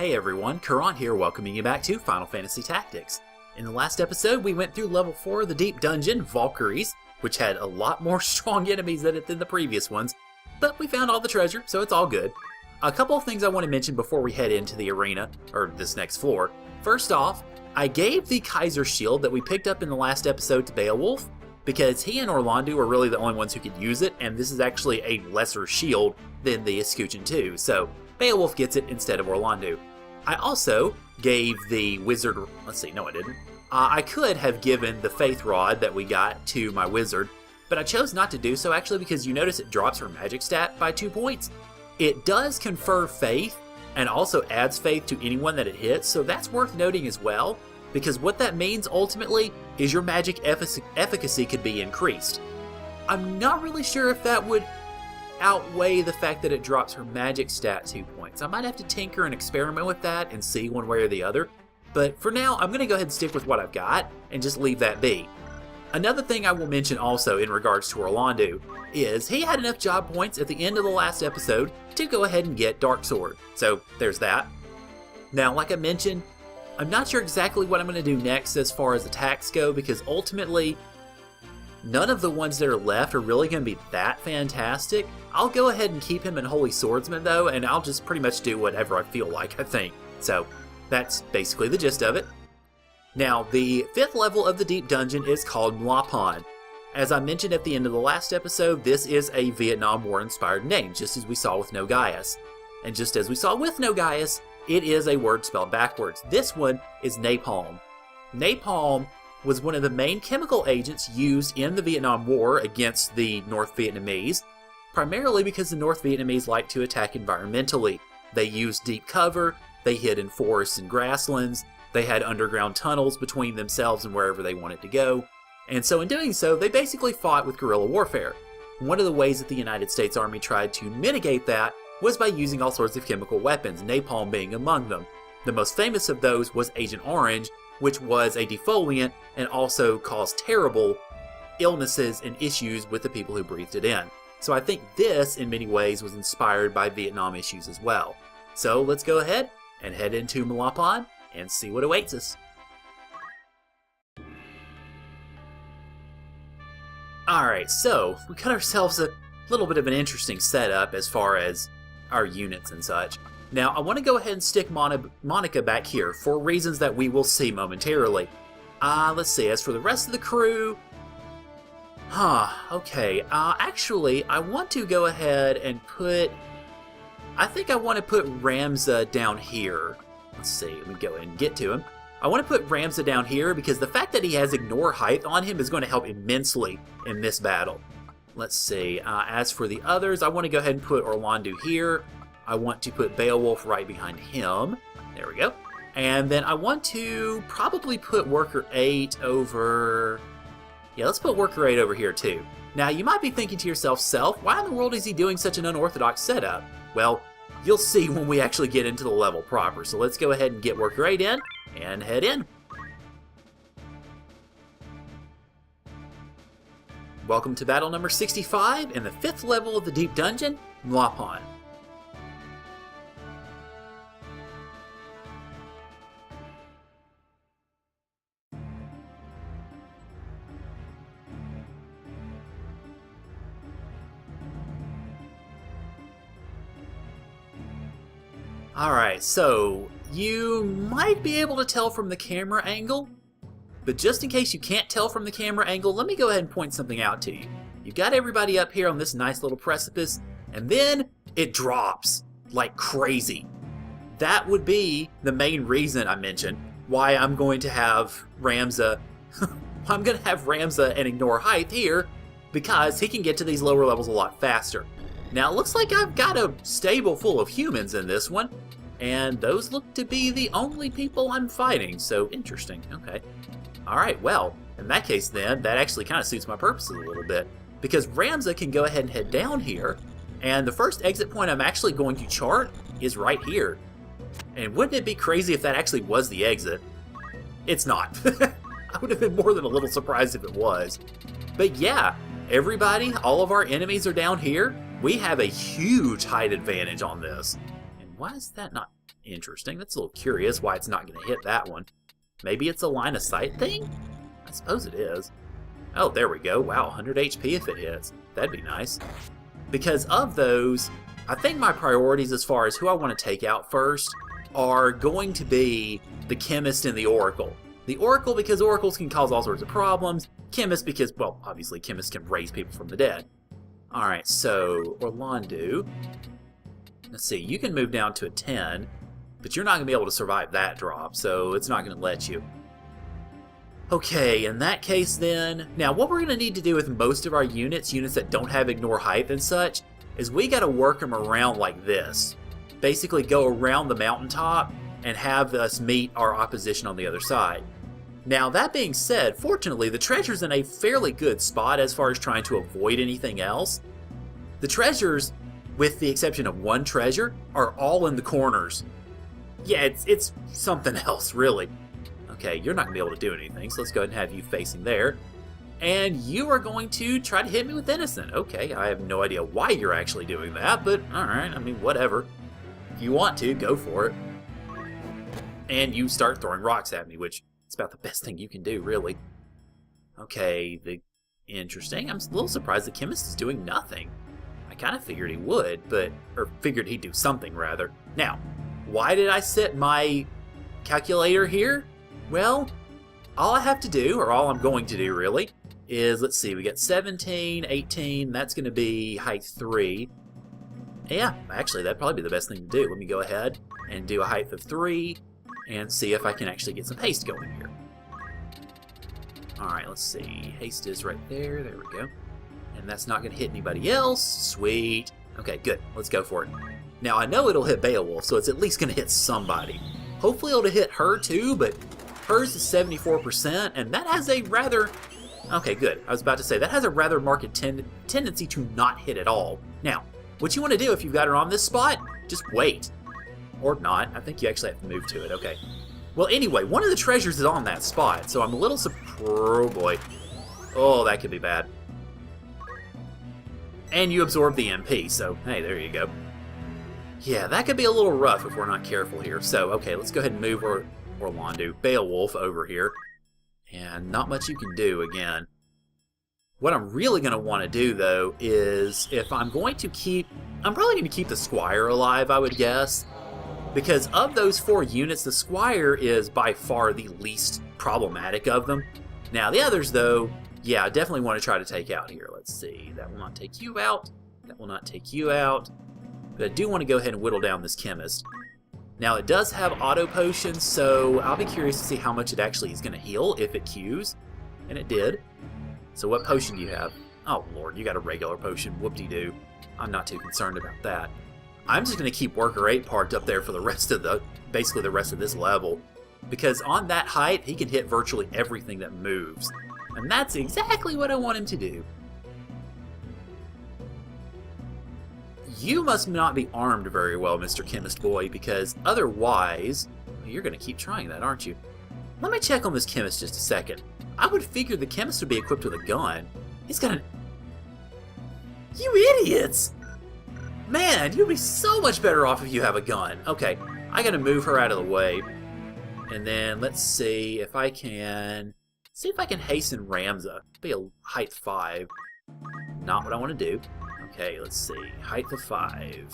Hey everyone, Caront here, welcoming you back to Final Fantasy Tactics. In the last episode, we went through level 4 of the Deep Dungeon, Valkyries, which had a lot more strong enemies in it than the previous ones, but we found all the treasure, so it's all good. A couple of things I want to mention before we head into the arena, or this next floor. First off, I gave the Kaiser shield that we picked up in the last episode to Beowulf, because he and Orlando are really the only ones who could use it, and this is actually a lesser shield than the Escutcheon 2, so Beowulf gets it instead of Orlando. I also gave the wizard, let's see, no I didn't. I could have given the faith rod that we got to my wizard, but I chose not to do so actually because you notice it drops her magic stat by 2 points. It does confer faith and also adds faith to anyone that it hits, so that's worth noting as well, because what that means ultimately is your magic efficacy could be increased. I'm not really sure if that would outweigh the fact that it drops her magic stat 2 points. I might have to tinker and experiment with that and see one way or the other, but for now I'm going to go ahead and stick with what I've got and just leave that be. Another thing I will mention also in regards to Orlando is he had enough job points at the end of the last episode to go ahead and get Dark Sword, so there's that. Now, like I mentioned, I'm not sure exactly what I'm going to do next as far as attacks go, because ultimately none of the ones that are left are really going to be that fantastic. I'll go ahead and keep him in Holy Swordsman though, and I'll just pretty much do whatever I feel like, I think. So that's basically the gist of it. Now, the 5th level of the Deep Dungeon is called Mlapan. As I mentioned at the end of the last episode, this is a Vietnam War inspired name, just as we saw with Nogaius. And just as we saw with Nogaius, it is a word spelled backwards. This one is napalm. Napalm was one of the main chemical agents used in the Vietnam War against the North Vietnamese, primarily because the North Vietnamese like to attack environmentally. They used deep cover, they hid in forests and grasslands, they had underground tunnels between themselves and wherever they wanted to go, and so in doing so, they basically fought with guerrilla warfare. One of the ways that the United States Army tried to mitigate that was by using all sorts of chemical weapons, napalm being among them. The most famous of those was Agent Orange, which was a defoliant and also caused terrible illnesses and issues with the people who breathed it in. So I think this, in many ways, was inspired by Vietnam issues as well. So let's go ahead and head into Mlapan and see what awaits us. Alright, so we got ourselves a little bit of an interesting setup as far as our units and such. Now, I want to go ahead and stick Monica back here for reasons that we will see momentarily. Let's see, as for the rest of the crew... okay, actually, I want to go ahead and put... I think I want to put Ramza down here. Let's see, let me go ahead and get to him. I want to put Ramza down here because the fact that he has Ignore Height on him is going to help immensely in this battle. Let's see, as for the others, I want to go ahead and put Orlando here. I want to put Beowulf right behind him. There we go. And then I want to probably put Worker 8 over... Yeah, let's put Worker 8 over here too. Now, you might be thinking to yourself, Self, why in the world is he doing such an unorthodox setup? Well, you'll see when we actually get into the level proper. So let's go ahead and get Worker 8 in and head in. Welcome to battle number 65 in the 5th level of the Deep Dungeon, Mlapan. Alright, so you might be able to tell from the camera angle, but just in case you can't tell from the camera angle, let me go ahead and point something out to you. You've got everybody up here on this nice little precipice, and then it drops like crazy. That would be the main reason I mentioned why I'm going to have Ramza and Ignore Height here, because he can get to these lower levels a lot faster. Now, it looks like I've got a stable full of humans in this one, and those look to be the only people I'm fighting, so interesting. Okay. Alright, well, in that case then, that actually kind of suits my purposes a little bit, because Ramza can go ahead and head down here, and the first exit point I'm actually going to chart is right here. And wouldn't it be crazy if that actually was the exit? It's not. I would have been more than a little surprised if it was. But yeah, everybody, all of our enemies are down here. We have a huge height advantage on this. And why is that not... Interesting. That's a little curious why it's not going to hit that one. Maybe it's a line of sight thing? I suppose it is. Oh, there we go. Wow, 100 HP if it hits. That'd be nice. Because of those, I think my priorities as far as who I want to take out first are going to be the Chemist and the Oracle. The Oracle because Oracles can cause all sorts of problems. Chemist because, well, obviously Chemist can raise people from the dead. Alright, so Orlando. Let's see, you can move down to a 10, but you're not going to be able to survive that drop, so it's not going to let you. Okay, in that case then, now what we're going to need to do with most of our units that don't have ignore height and such, is we got to work them around like this. Basically go around the mountaintop and have us meet our opposition on the other side. Now that being said, fortunately the treasure's in a fairly good spot as far as trying to avoid anything else. The treasures, with the exception of one treasure, are all in the corners. Yeah, it's something else, really. Okay, you're not going to be able to do anything, so let's go ahead and have you facing there. And you are going to try to hit me with Innocent. Okay, I have no idea why you're actually doing that, but alright, I mean, whatever. If you want to, go for it. And you start throwing rocks at me, which is about the best thing you can do, really. Okay, interesting. I'm a little surprised the Chemist is doing nothing. I kind of figured he would, or figured he'd do something, rather. Now, why did I set my calculator here? Well, all I have to do, or all I'm going to do really, is, let's see, we got 17, 18, that's going to be height 3. Yeah, actually that'd probably be the best thing to do. Let me go ahead and do a height of 3, and see if I can actually get some haste going here. Alright, let's see, haste is right there, there we go. And that's not going to hit anybody else, sweet. Okay, good, let's go for it. Now I know it'll hit Beowulf, so it's at least going to hit somebody. Hopefully it'll hit her too, but hers is 74%, and that has a rather... Okay, good. I was about to say, that has a rather marked tendency to not hit at all. Now, what you want to do if you've got her on this spot, just wait. Or not. I think you actually have to move to it. Okay. Well, anyway, one of the treasures is on that spot, so I'm a little surprised. Oh, boy. Oh, that could be bad. And you absorb the MP, so, hey, there you go. Yeah, that could be a little rough if we're not careful here. So, okay, let's go ahead and move Orlando, Beowulf over here, and not much you can do again. What I'm really going to want to do, though, is if I'm going to keep... I'm probably going to keep the Squire alive, I would guess, because of those 4 units, the Squire is by far the least problematic of them. Now, the others, though, yeah, I definitely want to try to take out here. Let's see, that will not take you out, that will not take you out, but I do want to go ahead and whittle down this Chemist. Now, it does have auto potions, so I'll be curious to see how much it actually is going to heal if it queues. And it did. So what potion do you have? Oh, Lord, you got a regular potion. Whoop-de-doo. I'm not too concerned about that. I'm just going to keep Worker 8 parked up there for the rest of basically the rest of this level. Because on that height, he can hit virtually everything that moves. And that's exactly what I want him to do. You must not be armed very well, Mr. Chemist Boy, because otherwise... Well, you're going to keep trying that, aren't you? Let me check on this Chemist just a second. I would figure the Chemist would be equipped with a gun. He's got an... You idiots! Man, you'd be so much better off if you have a gun. Okay, I got to move her out of the way. And then let's see if I can... See if I can hasten Ramza. Be a height 5. Not what I want to do. Okay, let's see. Height of 5.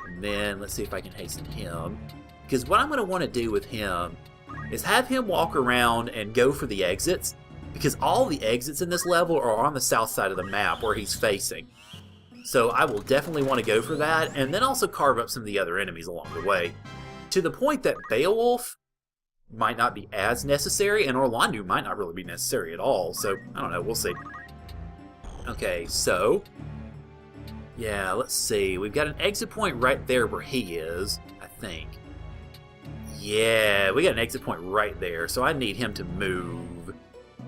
And then let's see if I can hasten him. Because what I'm going to want to do with him is have him walk around and go for the exits. Because all the exits in this level are on the south side of the map where he's facing. So I will definitely want to go for that. And then also carve up some of the other enemies along the way. To the point that Beowulf might not be as necessary. And Orlando might not really be necessary at all. So, I don't know. We'll see. Okay, so... Yeah, let's see. We've got an exit point right there where he is, I think. Yeah, we got an exit point right there, so I need him to move.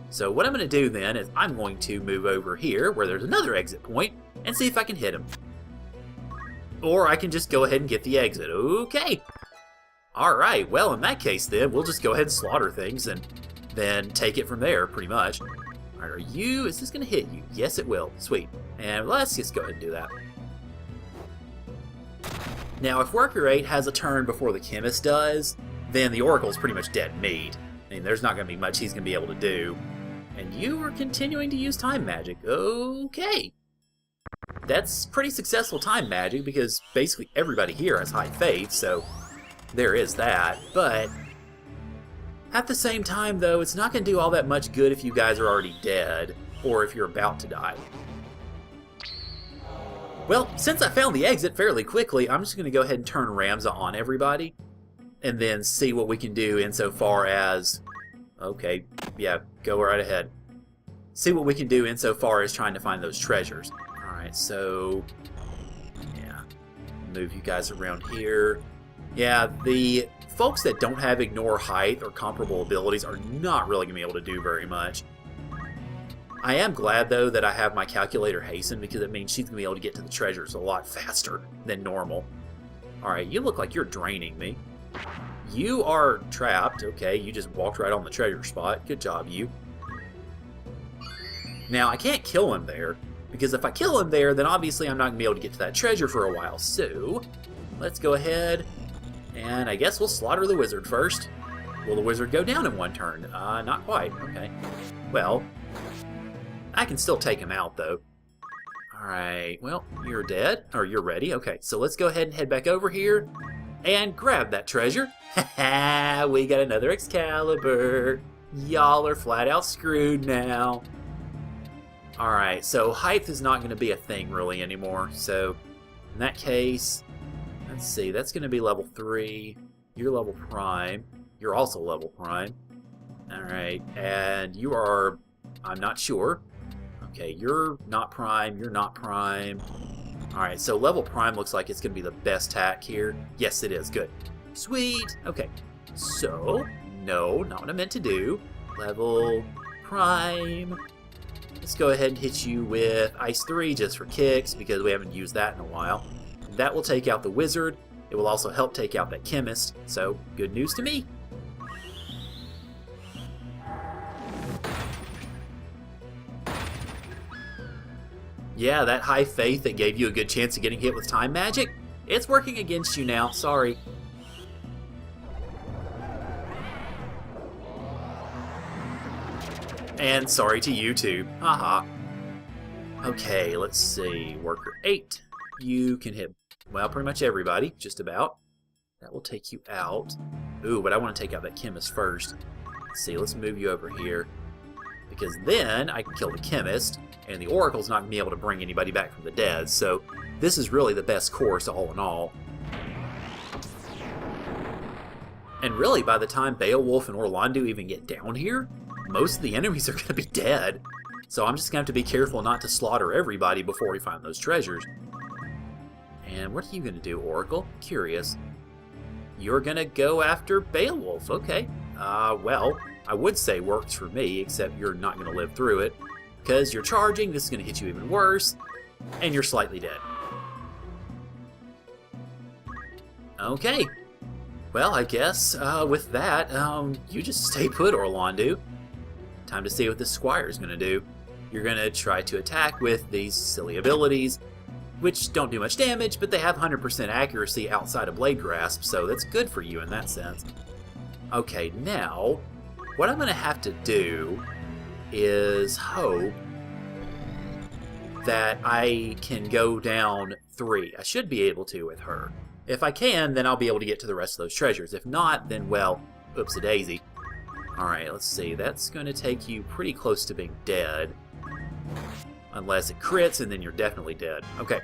So what I'm going to do then is I'm going to move over here where there's another exit point and see if I can hit him. Or I can just go ahead and get the exit. Okay. Alright, well in that case then, we'll just go ahead and slaughter things and then take it from there, pretty much. Alright, are you... Is this going to hit you? Yes, it will. Sweet. And let's just go ahead and do that. Now, if Worker 8 has a turn before the Chemist does, then the Oracle's pretty much dead meat. I mean, there's not going to be much he's going to be able to do. And you are continuing to use Time Magic. Okay. That's pretty successful Time Magic because basically everybody here has high faith, so there is that. But at the same time, though, it's not going to do all that much good if you guys are already dead or if you're about to die. Well, since I found the exit fairly quickly, I'm just going to go ahead and turn Ramza on everybody and then see what we can do insofar as... Okay, yeah, go right ahead. See what we can do insofar as trying to find those treasures. Alright, so... yeah, move you guys around here. Yeah, the folks that don't have Ignore Height or comparable abilities are not really going to be able to do very much. I am glad, though, that I have my Calculator Hasten, because it means she's going to be able to get to the treasures a lot faster than normal. Alright, you look like you're draining me. You are trapped. Okay, you just walked right on the treasure spot. Good job, you. Now, I can't kill him there, because if I kill him there, then obviously I'm not going to be able to get to that treasure for a while. So, let's go ahead, and I guess we'll slaughter the wizard first. Will the wizard go down in one turn? Not quite. Okay. Well... I can still take him out, though. Alright, well, you're dead. Or you're ready. Okay, so let's go ahead and head back over here and grab that treasure. Haha, we got another Excalibur. Y'all are flat out screwed now. Alright, so height is not going to be a thing really anymore. So, in that case, let's see, that's going to be level 3. You're level prime. You're also level prime. Alright, and you are... I'm not sure. Okay, you're not prime, you're not prime. Alright, so level prime looks like it's going to be the best tack here. Yes, it is. Good. Sweet. Okay, so, no, not what I meant to do. Level prime. Let's go ahead and hit you with Ice 3 just for kicks, because we haven't used that in a while. That will take out the wizard. It will also help take out that chemist, so good news to me. Yeah, that high faith that gave you a good chance of getting hit with time magic, it's working against you now. Sorry. And sorry to you too. Haha. Okay, let's see. Worker 8. You can hit, well, pretty much everybody, just about. That will take you out. Ooh, but I want to take out that chemist first. Let's see, let's move you over here. Because then I can kill the chemist, and the Oracle's not going to be able to bring anybody back from the dead, so this is really the best course all in all. And really, by the time Beowulf and Orlando even get down here, most of the enemies are going to be dead. So I'm just going to have to be careful not to slaughter everybody before we find those treasures. And what are you going to do, Oracle? Curious. You're going to go after Beowulf. Okay. Well, I would say works for me, except you're not going to live through it. Because you're charging, this is going to hit you even worse, and you're slightly dead. Okay. Well, I guess with that, you just stay put, Orlando. Time to see what this Squire's going to do. You're going to try to attack with these silly abilities, which don't do much damage, but they have 100% accuracy outside of Blade Grasp, so that's good for you in that sense. Okay, now, what I'm going to have to do is hope that I can go down 3. I should be able to with her. If I can, then I'll be able to get to the rest of those treasures. If not, then, well, oops-a-daisy. Alright, let's see. That's going to take you pretty close to being dead. Unless it crits, and then you're definitely dead. Okay.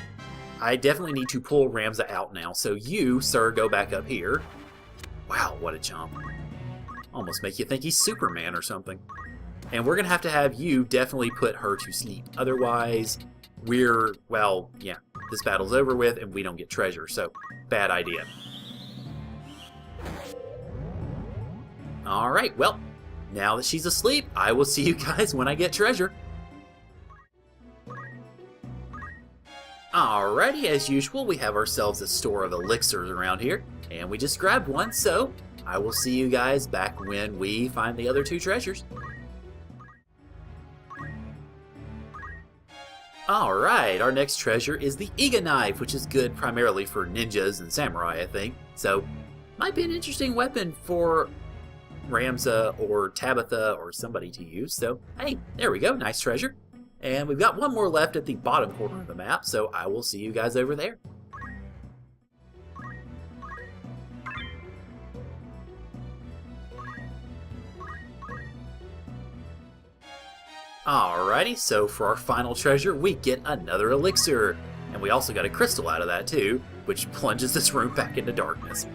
I definitely need to pull Ramza out now. So you, sir, go back up here. Wow, what a jump. Almost make you think he's Superman or something. And we're going to have you definitely put her to sleep. Otherwise, we're, well, yeah, this battle's over with and we don't get treasure. So, bad idea. Alright, well, now that she's asleep, I will see you guys when I get treasure. Alrighty, as usual, we have ourselves a store of elixirs around here, and we just grabbed one, so I will see you guys back when we find the other 2 treasures. Alright, our next treasure is the Iga knife, which is good primarily for ninjas and samurai, I think. So, might be an interesting weapon for Ramza or Tabitha or somebody to use. So, hey, there we go, nice treasure. And we've got one more left at the bottom corner of the map, so I will see you guys over there. Alrighty, so for our final treasure, we get another elixir. And we also got a crystal out of that too, which plunges this room back into darkness.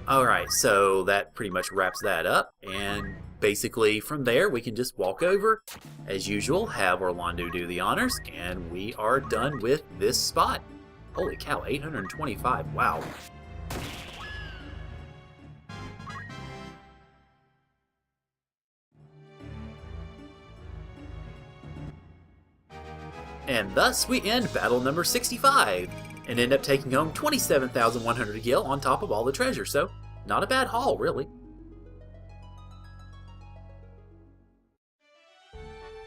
Alright, so that pretty much wraps that up, and basically from there we can just walk over, as usual, have Orlando do the honors, and we are done with this spot. Holy cow, 825, wow. And thus we end battle number 65, and end up taking home 27,100 gil on top of all the treasure, so not a bad haul, really.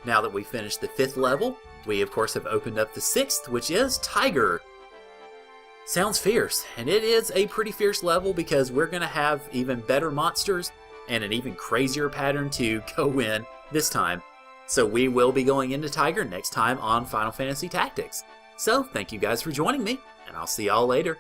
Now that we've finished the 5th level, we of course have opened up the 6th, which is Tiger. Sounds fierce, and it is a pretty fierce level because we're going to have even better monsters and an even crazier pattern to go in this time. So we will be going into Tiger next time on Final Fantasy Tactics. So thank you guys for joining me, and I'll see y'all later.